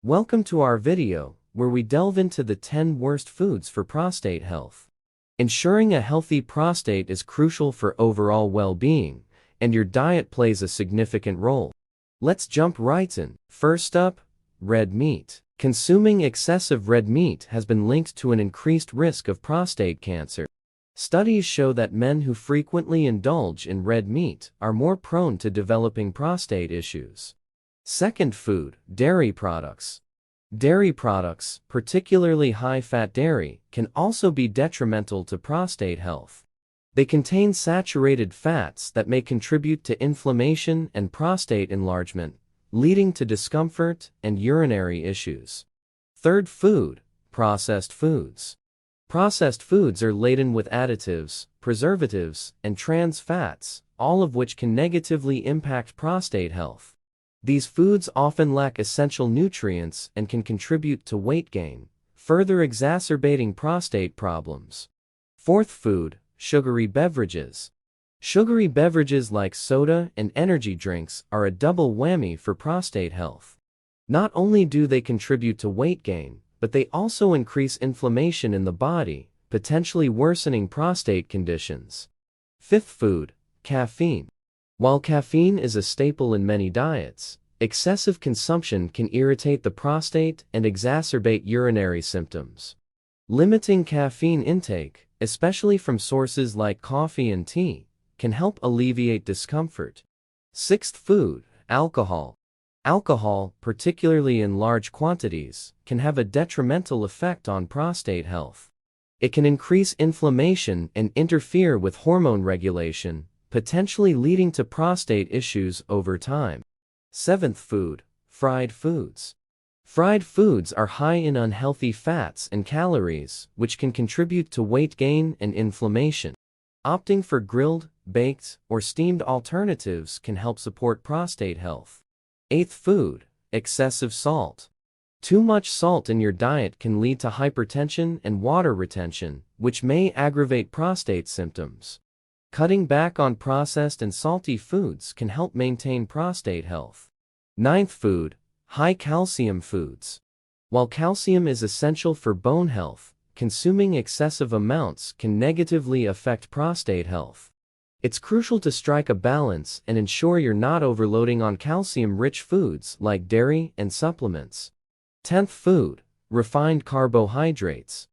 Welcome to our video, where we delve into the 10 worst foods for prostate health. Ensuring a healthy prostate is crucial for overall well-being, and your diet plays a significant role. Let's jump right in. First up, red meat. Consuming excessive red meat has been linked to an increased risk of prostate cancer. Studies show that men who frequently indulge in red meat are more prone to developing prostate issues. Second food, dairy products. Dairy products, particularly high-fat dairy, can also be detrimental to prostate health. They contain saturated fats that may contribute to inflammation and prostate enlargement, leading to discomfort and urinary issues. Third food, processed foods. Processed foods are laden with additives, preservatives, and trans fats, all of which can negatively impact prostate health. These foods often lack essential nutrients and can contribute to weight gain, further exacerbating prostate problems. Fourth food, sugary beverages. Sugary beverages like soda and energy drinks are a double whammy for prostate health. Not only do they contribute to weight gain, but they also increase inflammation in the body, potentially worsening prostate conditions. Fifth food, caffeine. While caffeine is a staple in many diets, excessive consumption can irritate the prostate and exacerbate urinary symptoms. Limiting caffeine intake, especially from sources like coffee and tea, can help alleviate discomfort. Sixth food, alcohol. Alcohol, particularly in large quantities, can have a detrimental effect on prostate health. It can increase inflammation and interfere with hormone regulation, potentially leading to prostate issues over time. Seventh food, fried foods. Fried foods are high in unhealthy fats and calories, which can contribute to weight gain and inflammation. Opting for grilled, baked, or steamed alternatives can help support prostate health. Eighth food, excessive salt. Too much salt in your diet can lead to hypertension and water retention, which may aggravate prostate symptoms. Cutting back on processed and salty foods can help maintain prostate health. Ninth food, high calcium foods. While calcium is essential for bone health, consuming excessive amounts can negatively affect prostate health. It's crucial to strike a balance and ensure you're not overloading on calcium-rich foods like dairy and supplements. 10th food, refined carbohydrates.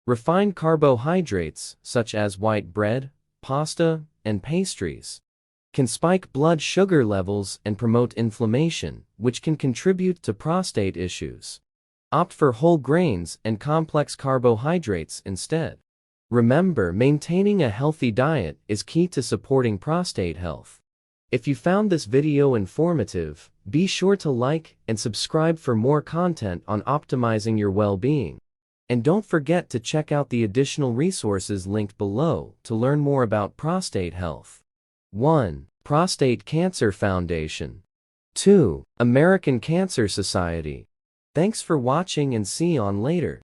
Refined carbohydrates, such as white bread, pasta, and pastries, can spike blood sugar levels and promote inflammation, which can contribute to prostate issues. Opt for whole grains and complex carbohydrates instead. Remember, maintaining a healthy diet is key to supporting prostate health. If you found this video informative, be sure to like and subscribe for more content on optimizing your well-being. And don't forget to check out the additional resources linked below to learn more about prostate health. 1. Prostate Cancer Foundation. 2. American Cancer Society. Thanks for watching and see you on later.